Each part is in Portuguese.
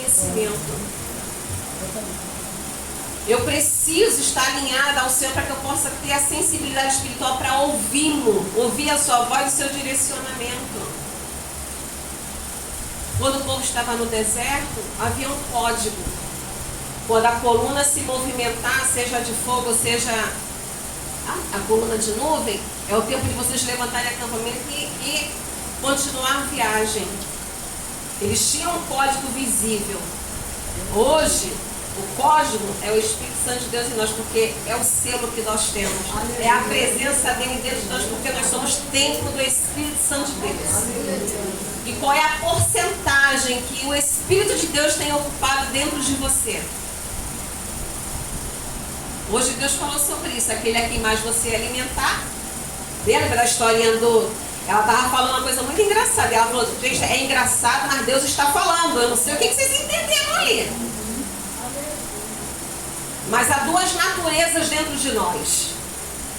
conhecimento. Eu preciso estar alinhada ao Senhor para que eu possa ter a sensibilidade espiritual para ouvir a sua voz e o seu direcionamento. Quando o povo estava no deserto, havia um código. Quando a coluna se movimentar, seja de fogo, seja a coluna de nuvem, é o tempo de vocês levantarem acampamento e continuar a viagem. Eles tinham um código visível. Hoje, o código é o Espírito Santo de Deus em nós, porque é o selo que nós temos. É a presença dele dentro de nós, porque nós somos templo do Espírito Santo de Deus. E qual é a porcentagem que o Espírito de Deus tem ocupado dentro de você? Hoje Deus falou sobre isso. Aquele a quem mais você alimentar. Lembra da historinha do... Ela estava falando uma coisa muito engraçada. Ela falou, gente, é engraçado, mas Deus está falando. Eu não sei o que vocês entenderam ali. Mas há duas naturezas dentro de nós.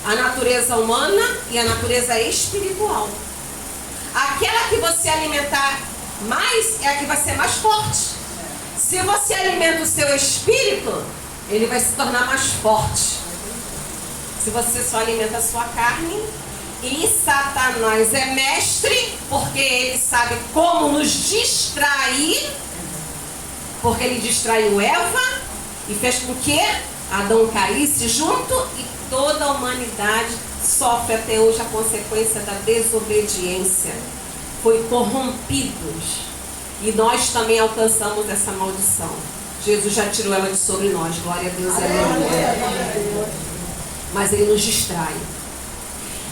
A natureza humana e a natureza espiritual. Aquela que você alimentar mais é a que vai ser mais forte. Se você alimenta o seu espírito, ele vai se tornar mais forte. Se você só alimenta a sua carne, e Satanás é mestre, porque ele sabe como nos distrair, porque ele distraiu Eva e fez com que Adão caísse junto, e toda a humanidade sofre até hoje a consequência da desobediência. Foi corrompidos. E nós também alcançamos essa maldição. Jesus já tirou ela de sobre nós. Glória a Deus. Aleluia. Mas ele nos distrai.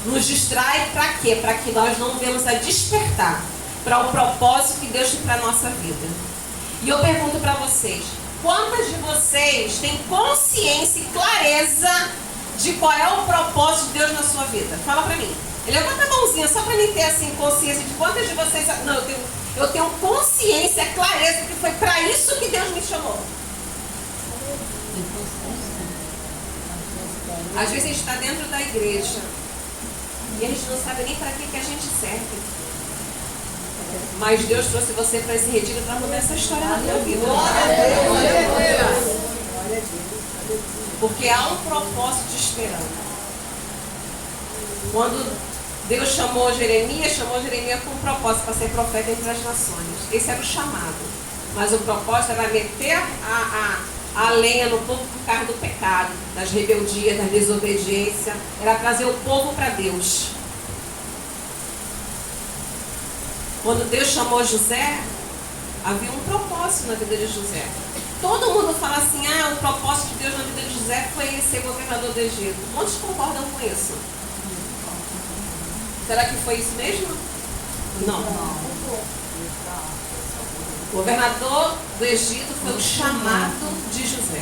Nos distrai para quê? Para que nós não venhamos a despertar para o propósito que Deus tem para a nossa vida. E eu pergunto para vocês, quantas de vocês têm consciência e clareza de qual é o propósito de Deus na sua vida? Fala para mim. Levanta a mãozinha só para mim ter assim, consciência de quantas de vocês... Não, eu tenho consciência, clareza que foi para isso que Deus me chamou. Às vezes a gente está dentro da igreja e a gente não sabe nem para que a gente serve. Mas Deus trouxe você para esse retiro para mudar essa história na tua vida. Porque há um propósito te esperando. Quando Deus chamou Jeremias com um propósito para ser profeta entre as nações. Esse era o chamado. Mas o propósito era meter a lenha no povo por causa do pecado, das rebeldias, da desobediência. Era trazer o povo para Deus. Quando Deus chamou José, havia um propósito na vida de José. Todo mundo fala assim, o propósito de Deus na vida de José foi ser governador do Egito. Quantos concordam com isso? Será que foi isso mesmo? Não. O governador do Egito foi o chamado de José.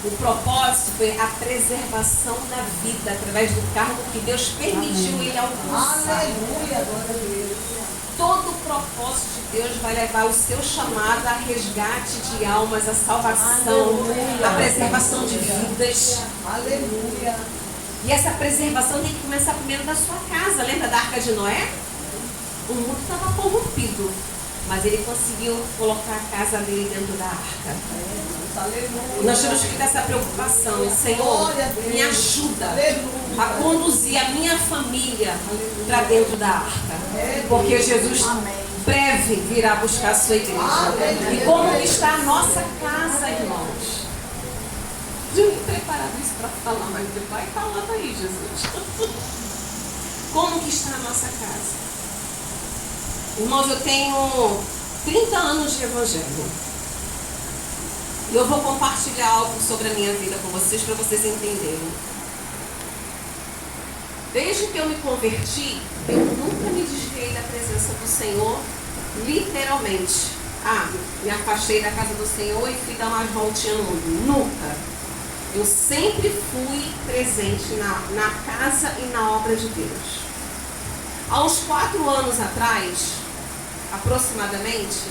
O propósito foi a preservação da vida através do cargo que Deus permitiu ele alcançar. Aleluia, glória a Deus. Todo o propósito de Deus vai levar o seu chamado a resgate de almas, a salvação, aleluia, a preservação de vidas. Aleluia. E essa preservação tem que começar primeiro da sua casa. Lembra da Arca de Noé? O mundo estava corrompido, mas ele conseguiu colocar a casa dele dentro da arca. E nós temos que ter essa preocupação. Senhor, me ajuda a conduzir a minha família para dentro da arca. Porque Jesus breve virá buscar a sua igreja. E como está a nossa casa, irmãos? Eu não tinha preparado isso para falar, mas meu pai falando aí, Jesus. Como que está a nossa casa? Irmãos, eu tenho 30 anos de evangelho. E eu vou compartilhar algo sobre a minha vida com vocês, para vocês entenderem. Desde que eu me converti, eu nunca me desviei da presença do Senhor, literalmente. Me afastei da casa do Senhor e fui dar umas voltinhas no mundo. Nunca. Eu sempre fui presente na casa e na obra de Deus. Há uns 4 anos atrás, aproximadamente,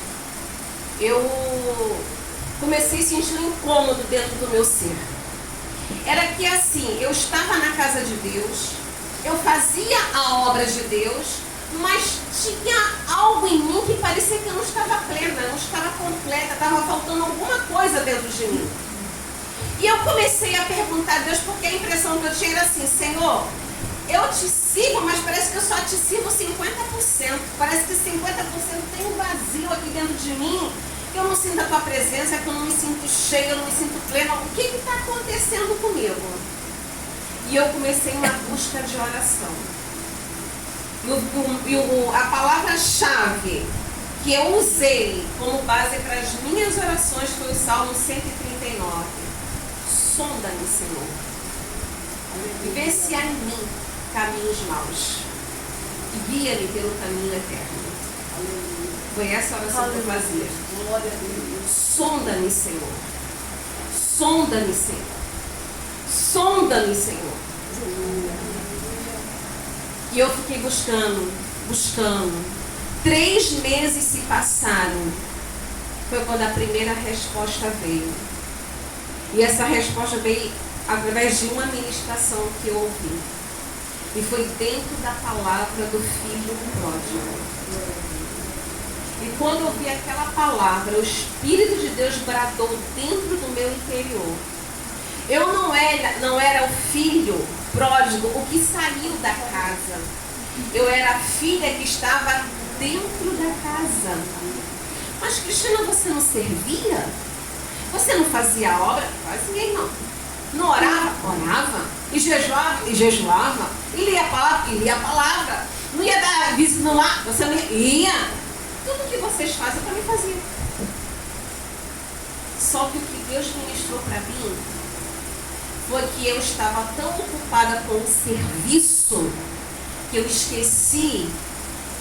eu comecei a sentir um incômodo dentro do meu ser. Era que assim, eu estava na casa de Deus, eu fazia a obra de Deus, mas tinha algo em mim que parecia que eu não estava plena, eu não estava contente. estava faltando alguma coisa dentro de mim. E eu comecei a perguntar a Deus, porque a impressão que eu tinha era assim: Senhor, eu te sirvo, mas parece que eu só te sirvo 50%. Parece que 50% tem um vazio aqui dentro de mim, que eu não sinto a tua presença, que eu não me sinto cheia, eu não me sinto plena. O que está acontecendo comigo? E eu comecei uma busca de oração. A palavra-chave que eu usei como base para as minhas orações foi o Salmo 139. Sonda-me, Senhor, e vê se há em mim caminhos maus, e guia-me pelo caminho eterno. Foi essa oração que eu fazia. Sonda-me, Senhor. Sonda-me, Senhor. Sonda-me, Senhor. E eu fiquei buscando. 3 meses se passaram. Foi quando a primeira resposta veio. E essa resposta veio através de uma ministração que eu ouvi. E foi dentro da palavra do filho pródigo. E quando eu vi aquela palavra, o Espírito de Deus bradou dentro do meu interior. Eu não era o filho pródigo, o que saiu da casa. Eu era a filha que estava dentro da casa. Mas, Cristina, você não servia? Você não fazia obra? Fazia, irmão. Não orava? Orava. E jejuava? E jejuava. E lia a palavra? E lia a palavra. Não ia dar visita no lar? Você não ia? Tudo que vocês fazem, eu também fazia. Só que o que Deus ministrou para mim foi que eu estava tão ocupada com o serviço que eu esqueci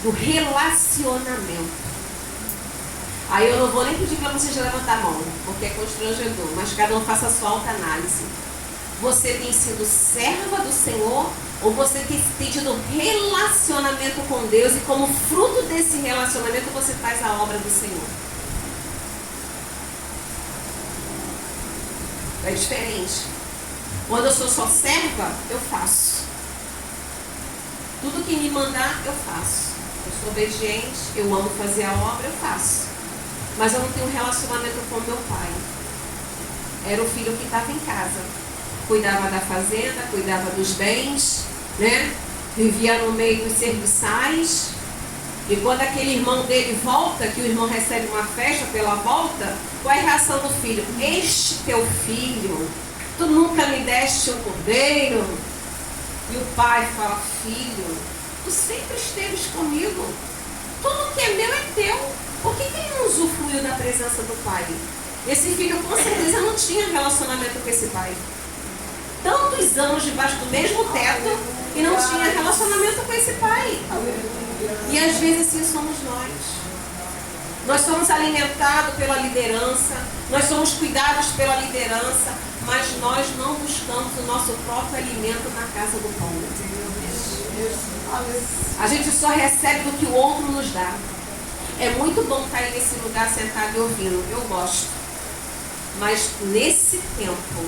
do relacionamento. Aí eu não vou nem pedir para vocês levantar a mão, porque é constrangedor, mas cada um faça a sua autoanálise. Você tem sido serva do Senhor ou você tem tido relacionamento com Deus e como fruto desse relacionamento você faz a obra do Senhor? É diferente. Quando eu sou só serva, eu faço. Tudo que me mandar, eu faço. Eu sou obediente, eu amo fazer a obra, eu faço. Mas eu não tenho um relacionamento com meu pai. Era o filho que estava em casa. Cuidava da fazenda, cuidava dos bens, né? Vivia no meio dos serviçais. E quando aquele irmão dele volta, que o irmão recebe uma festa pela volta, qual é a reação do filho? Este teu filho, tu nunca me deste um cordeiro. E o pai fala: filho, tu sempre esteves comigo. Tudo que é meu é teu. Por que ele não usufruiu da presença do pai? Esse filho com certeza não tinha relacionamento com esse pai. Tantos anos debaixo do mesmo teto e não tinha relacionamento com esse pai. E às vezes assim somos nós. Nós somos alimentados pela liderança, nós somos cuidados pela liderança, mas nós não buscamos o nosso próprio alimento na casa do pão. A gente só recebe do que o outro nos dá. É muito bom estar aí nesse lugar sentado e ouvindo, eu gosto. Mas nesse tempo,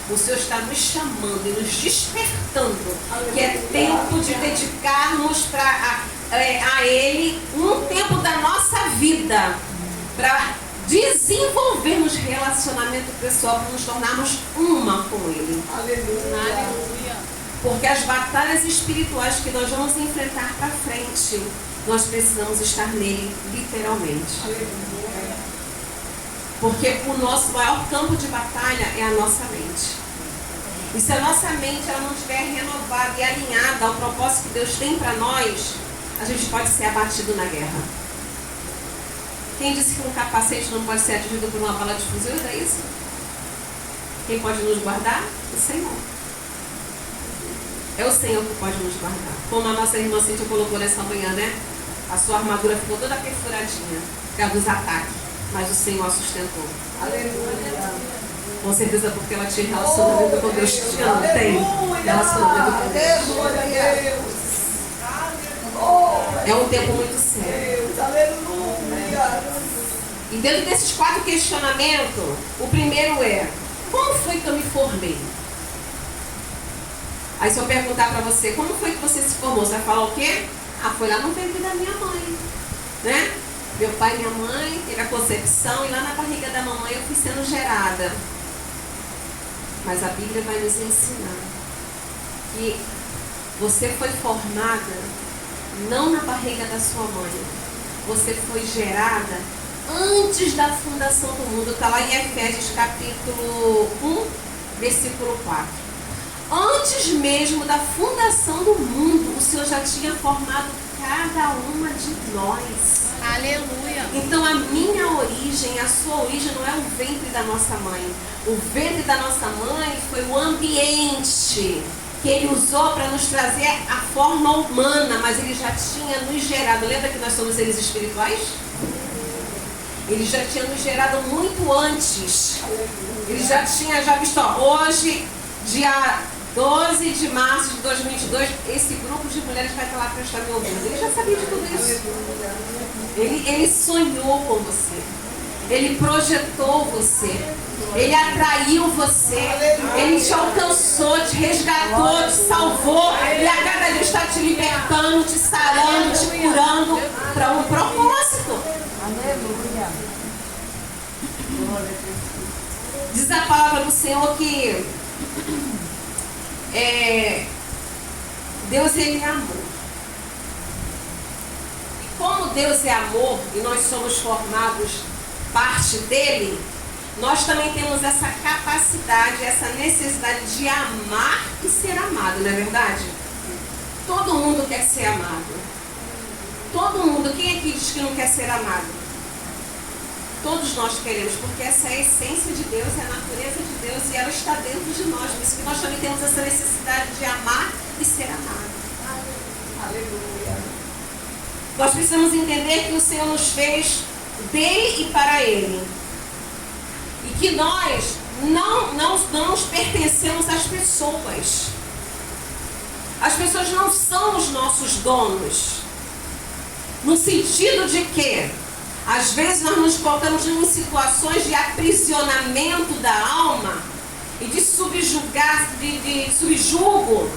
o Senhor está nos chamando e nos despertando, que é tempo de dedicarmos a Ele um tempo da nossa vida para desenvolvermos relacionamento pessoal, para nos tornarmos uma com Ele. Aleluia. Porque as batalhas espirituais que nós vamos enfrentar para frente, nós precisamos estar nele literalmente. Porque o nosso maior campo de batalha é a nossa mente. E se a nossa mente ela não estiver renovada e alinhada ao propósito que Deus tem para nós, a gente pode ser abatido na guerra. Quem disse que um capacete não pode ser atingido por uma bala de fuzil? É isso? Quem pode nos guardar? O Senhor. É o Senhor que pode nos guardar. Como a nossa irmã Cíntia colocou nessa manhã, né? A sua armadura ficou toda perfuradinha por causa dos ataques. Mas o Senhor a sustentou. Aleluia. Com certeza porque ela tinha relacionamento com Deus. Tem relacionamento com Deus. É um tempo muito sério. E dentro desses 4 questionamentos, o primeiro é: como foi que eu me formei? Aí se eu perguntar para você, como foi que você se formou? Você vai falar o quê? Ah, foi lá no ventre da minha mãe, né? Meu pai e minha mãe teve a concepção e lá na barriga da mamãe eu fui sendo gerada. Mas a Bíblia vai nos ensinar que você foi formada não na barriga da sua mãe. Você foi gerada antes da fundação do mundo. Está lá em Efésios capítulo 1, versículo 4. Antes mesmo da fundação do mundo, o Senhor já tinha formado cada uma de nós. Aleluia. Então a minha origem, a sua origem não é o ventre da nossa mãe. O ventre da nossa mãe foi o ambiente que Ele usou para nos trazer a forma humana, mas Ele já tinha nos gerado. Lembra que nós somos seres espirituais? Ele já tinha nos gerado muito antes. Ele já tinha visto, hoje, dia 12 de março de 2022, esse grupo de mulheres vai estar lá para estar me ouvindo. Ele já sabia de tudo isso. Ele sonhou com você. Ele projetou você. Ele atraiu você. Ele te alcançou, te resgatou, te salvou. E a cada dia está te libertando, te sarando, te curando para um propósito. Aleluia. Diz a palavra do Senhor que Deus, Ele é amor. E como Deus é amor e nós somos formados parte dele, nós também temos essa capacidade, essa necessidade de amar e ser amado, não é verdade? Todo mundo quer ser amado. Todo mundo. Quem aqui diz que não quer ser amado? Todos nós queremos, porque essa é a essência de Deus, é a natureza de Deus e ela está dentro de nós. Por isso que nós também temos essa necessidade de amar e ser amado. Aleluia. Nós precisamos entender que o Senhor nos fez dele e para ele. E que nós não nos pertencemos às pessoas. As pessoas não são os nossos donos. No sentido de que às vezes nós nos colocamos em situações de aprisionamento da alma e de subjugar, de subjugo,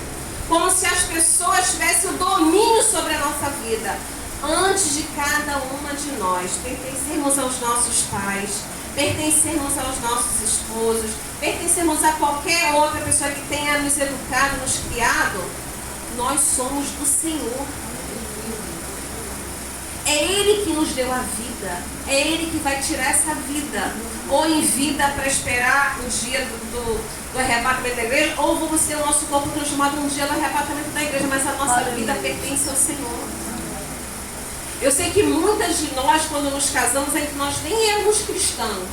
como se as pessoas tivessem o domínio sobre a nossa vida. Antes de cada uma de nós pertencermos aos nossos pais, pertencermos aos nossos esposos, pertencermos a qualquer outra pessoa que tenha nos educado, nos criado, nós somos do Senhor. É Ele que nos deu a vida. É Ele que vai tirar essa vida. Ou em vida para esperar o dia do arrebatamento da igreja, ou vamos ter o nosso corpo transformado um dia do arrebatamento da igreja, mas a nossa vida pertence ao Senhor. Eu sei que muitas de nós, quando nos casamos, nós nem éramos cristãos.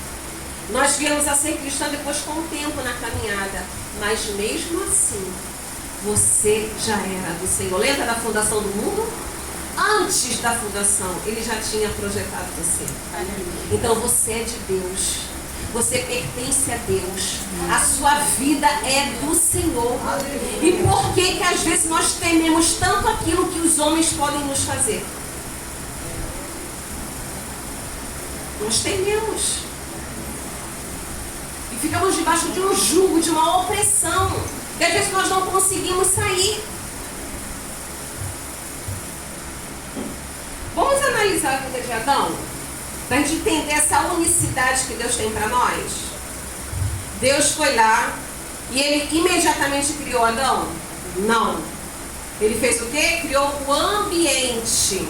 Nós viemos a ser cristãos depois com o tempo na caminhada. Mas mesmo assim, você já era do Senhor. Lembra da fundação do mundo? Antes da fundação, Ele já tinha projetado você. Então você é de Deus. Você pertence a Deus. A sua vida é do Senhor. E por que às vezes nós tememos tanto aquilo que os homens podem nos fazer? Nós tememos. E ficamos debaixo de um jugo, de uma opressão. E às vezes nós não conseguimos sair. Vamos analisar a vida de Adão? Para a gente entender essa unicidade que Deus tem para nós. Deus foi lá e Ele imediatamente criou Adão? Não. Ele fez o quê? Criou o ambiente.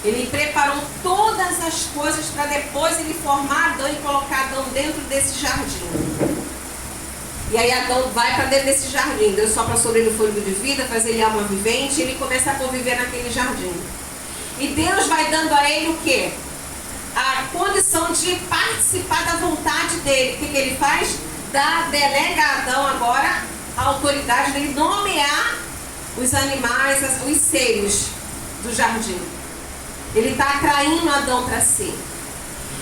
Ele preparou todas as coisas para depois Ele formar Adão e colocar Adão dentro desse jardim. E aí Adão vai para dentro desse jardim. Deus sopra sobre ele o fôlego de vida, faz ele alma vivente e ele começa a conviver naquele jardim. E Deus vai dando a ele o quê? A condição de participar da vontade dele. O que ele faz? Delega a Adão agora a autoridade dele nomear os animais, os seres do jardim. Ele está atraindo Adão para si.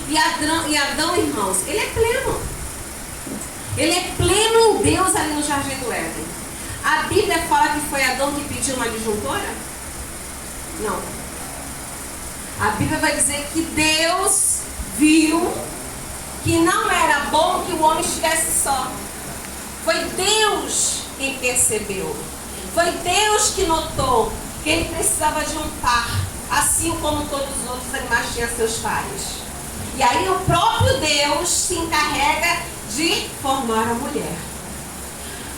E Adão, irmãos, ele é pleno. Ele é pleno em Deus ali no jardim do Éden. A Bíblia fala que foi Adão que pediu uma disjuntora? Não. A Bíblia vai dizer que Deus viu que não era bom que o homem estivesse só. Foi Deus quem percebeu. Foi Deus que notou que ele precisava de um par. assim como todos os outros animais tinham seus pares. E aí o próprio Deus se encarrega de formar a mulher.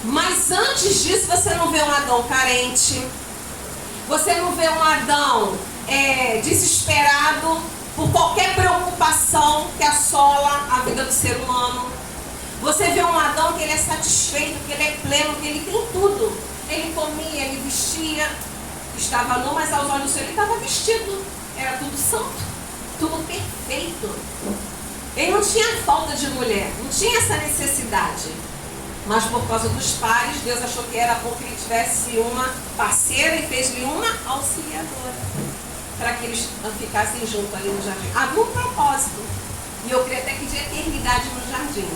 Mas antes disso você não vê um Adão carente, você não vê um Adão desesperado por qualquer preocupação que assola a vida do ser humano. Você vê um Adão que ele é satisfeito, que ele é pleno, que ele tem tudo. Ele comia, ele vestia, estava nu, mas aos olhos do Senhor ele estava vestido. Era tudo santo, tudo perfeito. Ele não tinha falta de mulher, não tinha essa necessidade. Mas por causa dos pares, Deus achou que era bom que ele tivesse uma parceira e fez-lhe uma auxiliadora, para que eles ficassem juntos ali no jardim. Havia um propósito, e eu creio até que de eternidade no jardim.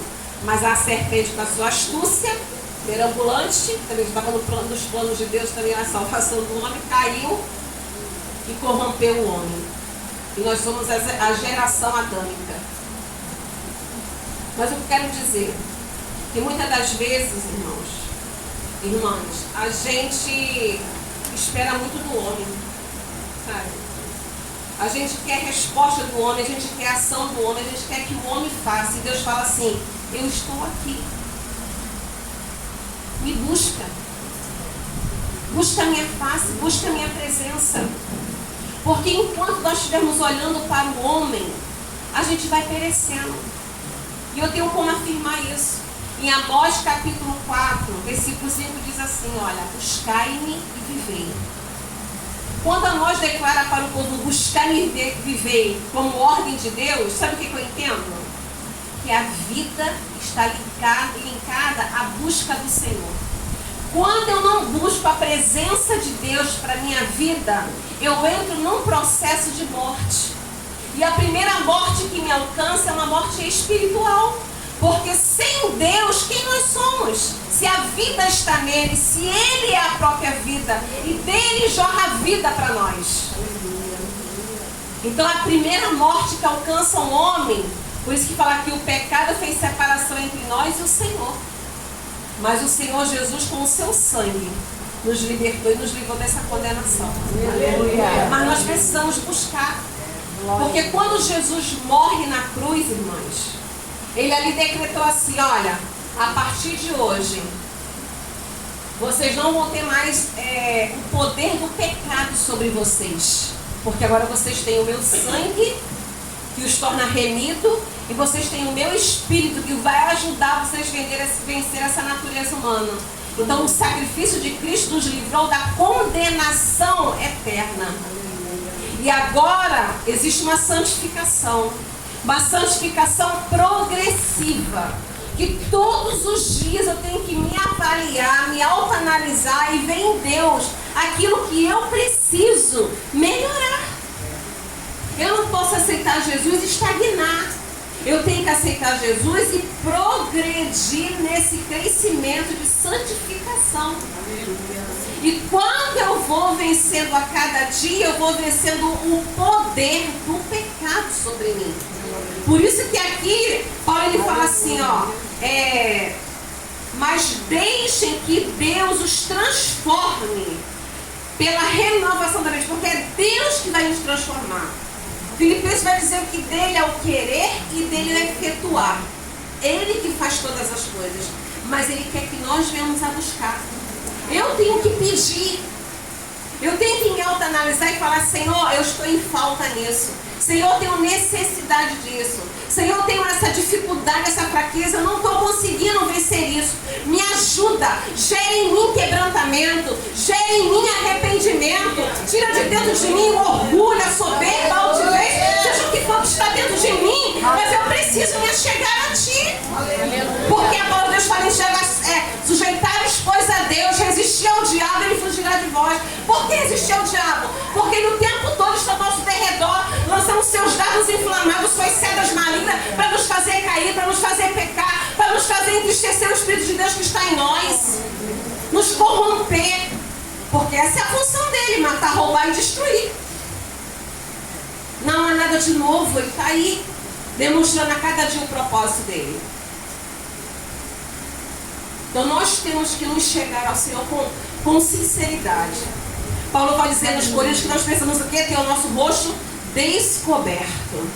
Mas a serpente, com a sua astúcia perambulante, também estava nos planos de Deus, também a salvação do homem, caiu e corrompeu o homem. E nós somos a geração adâmica. Mas o que eu quero dizer, que muitas das vezes, irmãs, a gente espera muito do homem, sabe? A gente quer resposta do homem, a gente quer ação do homem, a gente quer que o homem faça. E Deus fala assim, eu estou aqui. Me busca. Busca a minha face, busca a minha presença. Porque enquanto nós estivermos olhando para o homem, a gente vai perecendo. E eu tenho como afirmar isso. Em Amós capítulo 4, versículo 5 diz assim, olha, buscai-me e vivei. Quando Amós declara para o povo buscar-me e viver como ordem de Deus, sabe o que eu entendo? Que a vida está linkada à busca do Senhor. Quando eu não busco a presença de Deus para a minha vida, eu entro num processo de morte. E a primeira morte que me alcança é uma morte espiritual. Porque sem Deus, quem nós somos? Se a vida está nele, se ele é a própria vida, e dele jorra a vida para nós. Então a primeira morte que alcança um homem, por isso que fala que o pecado fez separação entre nós e o Senhor. Mas o Senhor Jesus, com o seu sangue, nos libertou e nos livrou dessa condenação. Aleluia. Mas nós precisamos buscar. Porque quando Jesus morre na cruz, irmãs, ele ali decretou assim, olha, a partir de hoje, vocês não vão ter mais o poder do pecado sobre vocês. Porque agora vocês têm o meu sangue, que os torna remido, e vocês têm o meu espírito, que vai ajudar vocês a vencer essa natureza humana. Então o sacrifício de Cristo nos livrou da condenação eterna. E agora existe uma santificação progressiva, que todos os dias eu tenho que me avaliar, me autoanalisar e ver em Deus aquilo que eu preciso melhorar. Eu não posso aceitar Jesus e estagnar. Eu tenho que aceitar Jesus e progredir nesse crescimento de santificação. E quando eu vou vencendo a cada dia, eu vou vencendo o poder do pecado sobre mim. Por isso que aqui, Paulo ele fala assim, ó, mas deixem que Deus os transforme pela renovação da mente, porque é Deus que vai nos transformar. Filipenses vai dizer que dele é o querer e dele é o efetuar. Ele que faz todas as coisas, mas ele quer que nós venhamos a buscar. Eu tenho que pedir, eu tenho que me autoanalisar e falar, Senhor, eu estou em falta nisso. Senhor, eu tenho necessidade disso. Senhor, eu tenho essa dificuldade, essa fraqueza, eu não estou conseguindo vencer isso. Me ajuda, gera em mim quebrantamento, gera em mim arrependimento, tira de dentro de mim o orgulho, a soberba, a altivez, seja o que for que está dentro de mim, mas eu preciso me achegar a Ti. Porque a palavra de Deus fala em sujeitar-vos, pois, a Deus, resistir ao diabo, ele fugirá de vós. Por que resistir ao diabo? Porque no tempo todo está ao nosso derredor, lançando seus dardos inflamados, suas sedas malignas, para nos fazer cair, para nos fazer pecar, para nos fazer entristecer o Espírito de Deus que está em nós, nos corromper, porque essa é a função dele, matar, roubar e destruir. Não há nada de novo, ele está aí, demonstrando a cada dia o propósito dele. Então nós temos que nos chegar ao Senhor com sinceridade, Paulo vai dizer nos Coríntios que nós precisamos o quê? Ter o nosso rosto descoberto.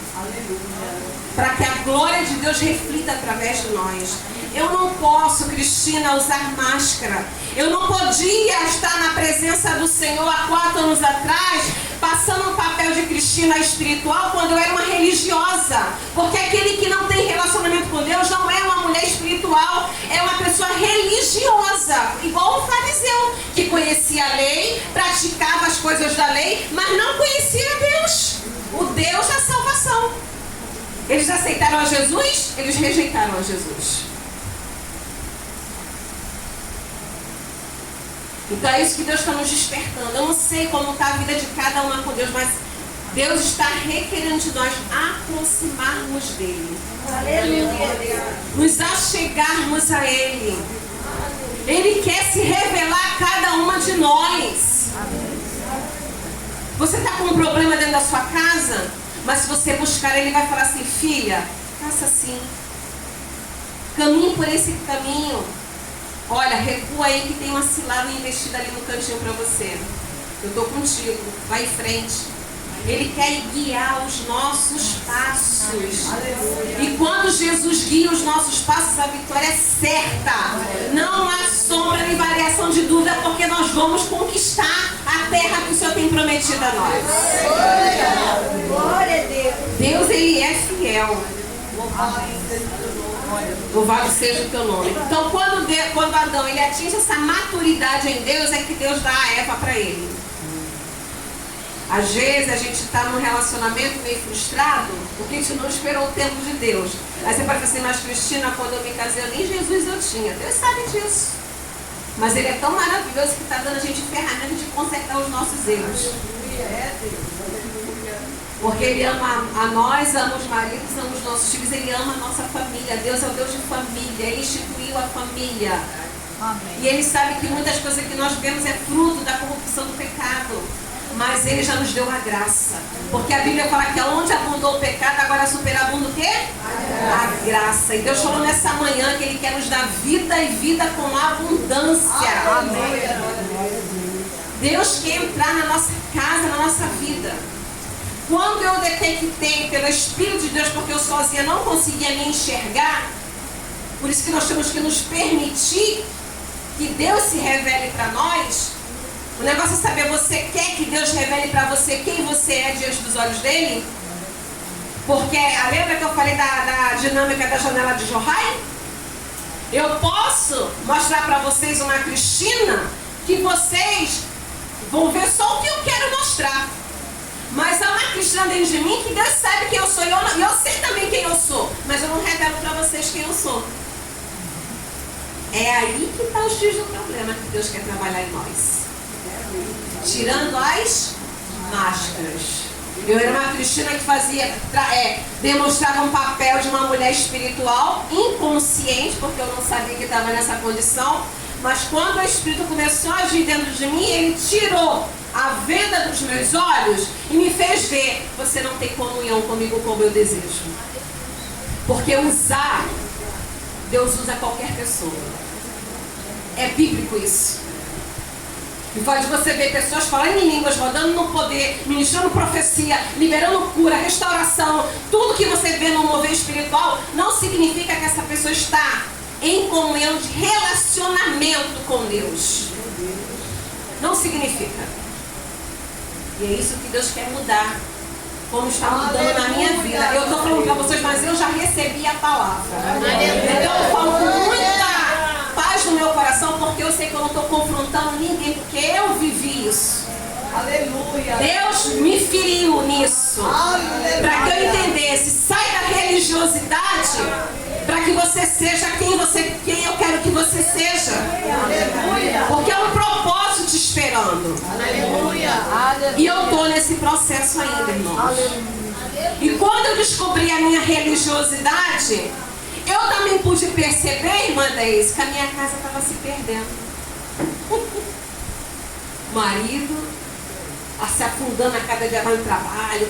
Para que a glória de Deus reflita através de nós. Eu não posso, Cristina, usar máscara. Eu não podia estar na presença do Senhor há 4 anos atrás, passando um papel de Cristina espiritual quando eu era uma religiosa. Porque aquele que não tem relacionamento com Deus não é uma mulher espiritual, é uma pessoa religiosa, igual o fariseu, que conhecia a lei, praticava as coisas da lei, mas não conhecia Deus, o Deus da salvação. Eles aceitaram a Jesus, eles rejeitaram a Jesus. Então é isso que Deus está nos despertando. Eu não sei como está a vida de cada uma com Deus, mas Deus está requerendo de nós aproximarmos dEle. Aleluia. Nos achegarmos a Ele. Ele quer se revelar a cada uma de nós. Você está com um problema dentro da sua casa, mas se você buscar, Ele vai falar assim: filha, faça assim. Caminhe por esse caminho. Olha, recua aí que tem uma cilada investida ali no cantinho para você. Eu estou contigo, vai em frente. Ele quer guiar os nossos passos. Aleluia. E quando Jesus guia os nossos passos, a vitória é certa. Não há sombra nem variação de dúvida, porque nós vamos conquistar a terra que o Senhor tem prometido a nós. Glória a Deus. Deus, Ele é fiel. Louvado seja o teu nome. Então, quando Adão ele atinge essa maturidade em Deus, é que Deus dá a Eva para ele. Às vezes a gente está num relacionamento meio frustrado, porque a gente não esperou o tempo de Deus. Aí você pode falar assim: mas Cristina, quando eu me casei, nem Jesus eu tinha. Deus sabe disso. Mas Ele é tão maravilhoso que está dando a gente ferramentas de consertar os nossos erros. Porque Ele ama a nós, ama os maridos, ama os nossos filhos, Ele ama a nossa família. Deus é o Deus de família, Ele instituiu a família. Amém. E Ele sabe que muitas coisas que nós vemos é fruto da corrupção do pecado. Mas Ele já nos deu a graça. Porque a Bíblia fala que onde abundou o pecado, agora superabunda o quê? A graça. E Deus falou nessa manhã que Ele quer nos dar vida e vida com abundância. Amém. Deus quer entrar na nossa casa, na nossa vida. Quando eu detectei pelo Espírito de Deus, porque eu sozinha não conseguia me enxergar, por isso que nós temos que nos permitir que Deus se revele para nós. O negócio é saber, você quer que Deus revele para você quem você é diante dos olhos dele? Porque, lembra que eu falei da dinâmica da janela de Johai? Eu posso mostrar para vocês uma Cristina que vocês vão ver só o que eu quero mostrar. Mas há uma Cristina dentro de mim que Deus sabe quem eu sou. E eu sei também quem eu sou. Mas eu não revelo para vocês quem eu sou. É aí que está o X do problema que Deus quer trabalhar em nós. Tirando as máscaras. Eu era uma Cristina que demonstrava um papel de uma mulher espiritual, inconsciente, porque eu não sabia que estava nessa condição. Mas quando o Espírito começou a agir dentro de mim, Ele tirou a venda dos meus olhos e me fez ver: você não tem comunhão comigo como eu desejo. Porque Deus usa qualquer pessoa. É bíblico isso. E pode você ver pessoas falando em línguas, rodando no poder, ministrando profecia, liberando cura, restauração. Tudo que você vê no mover espiritual não significa que essa pessoa está em comunhão de relacionamento com Deus. Não significa. E é isso que Deus quer mudar. Como está mudando na minha vida. Eu estou falando para vocês, mas eu já recebi a palavra. Então eu falo com muita paz no meu coração, porque eu sei que eu não estou confrontando ninguém, porque eu vivi isso. Aleluia. Deus me feriu nisso. Para que eu entendesse. Sai da religiosidade para que você seja quem eu quero que você seja. Aleluia. Porque é um propósito te esperando. Aleluia. E eu estou nesse processo ainda, irmãos. Aleluia. E quando eu descobri a minha religiosidade, eu também pude perceber, irmã Deise, que a minha casa estava se perdendo. Marido se afundando a cada dia mais no trabalho.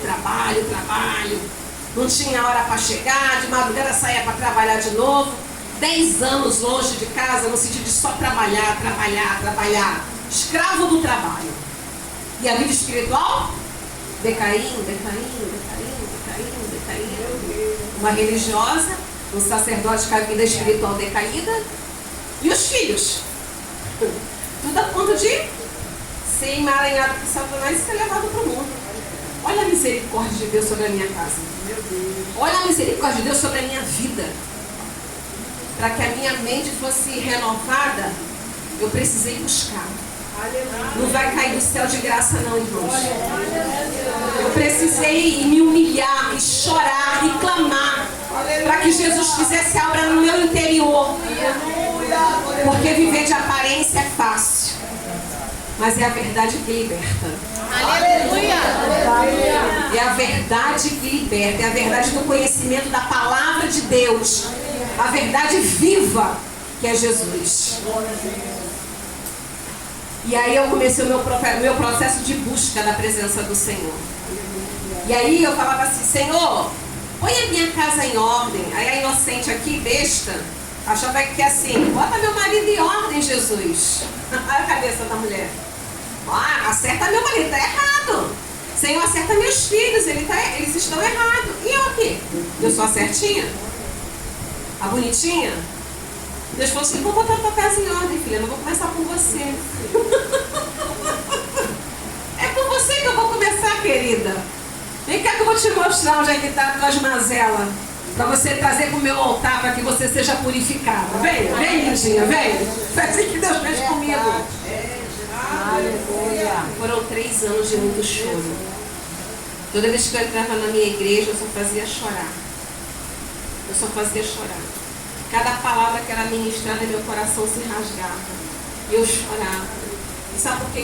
Não tinha hora para chegar, de madrugada saía para trabalhar de novo. 10 anos longe de casa, no sentido de só trabalhar. Escravo do trabalho. E a vida espiritual? Decaindo. Uma religiosa, um sacerdote com a vida espiritual decaída. E os filhos? Tudo a ponto de ser emaranhado por Satanás e ser levado para o mundo. Olha a misericórdia de Deus sobre a minha casa. Olha a misericórdia de Deus sobre a minha vida. Para que a minha mente fosse renovada, eu precisei buscar. Não vai cair do céu de graça não, irmãos. Eu precisei me humilhar, e chorar, e clamar, para que Jesus fizesse a obra no meu interior. Porque viver de aparência é fácil, mas é a verdade que liberta. Aleluia. É a verdade que liberta, é a verdade do conhecimento da palavra de Deus, a verdade viva que é Jesus. E aí eu comecei o meu processo de busca da presença do Senhor. E aí eu falava assim: Senhor, põe a minha casa em ordem. Aí a inocente aqui, besta, achava que assim, bota meu marido em ordem, Jesus. Olha a cabeça da mulher. Acerta meu marido, tá errado. Senhor, acerta meus filhos, eles estão errados. E eu aqui? Eu sou a certinha? A bonitinha? Deus falou assim: vou botar a tua casa em ordem, filha, não vou começar com você. É com você que eu vou começar, querida. Vem cá que eu vou te mostrar onde é que está a tua mazelas, para você trazer para o meu altar, para que você seja purificada. Vem, lindinha, vem. Foi assim que Deus fez comigo. Foram 3 anos de muito choro. Toda vez que eu entrava na minha igreja, eu só fazia chorar. Cada palavra que era ministrada, meu coração se rasgava. E eu chorava. E sabe por que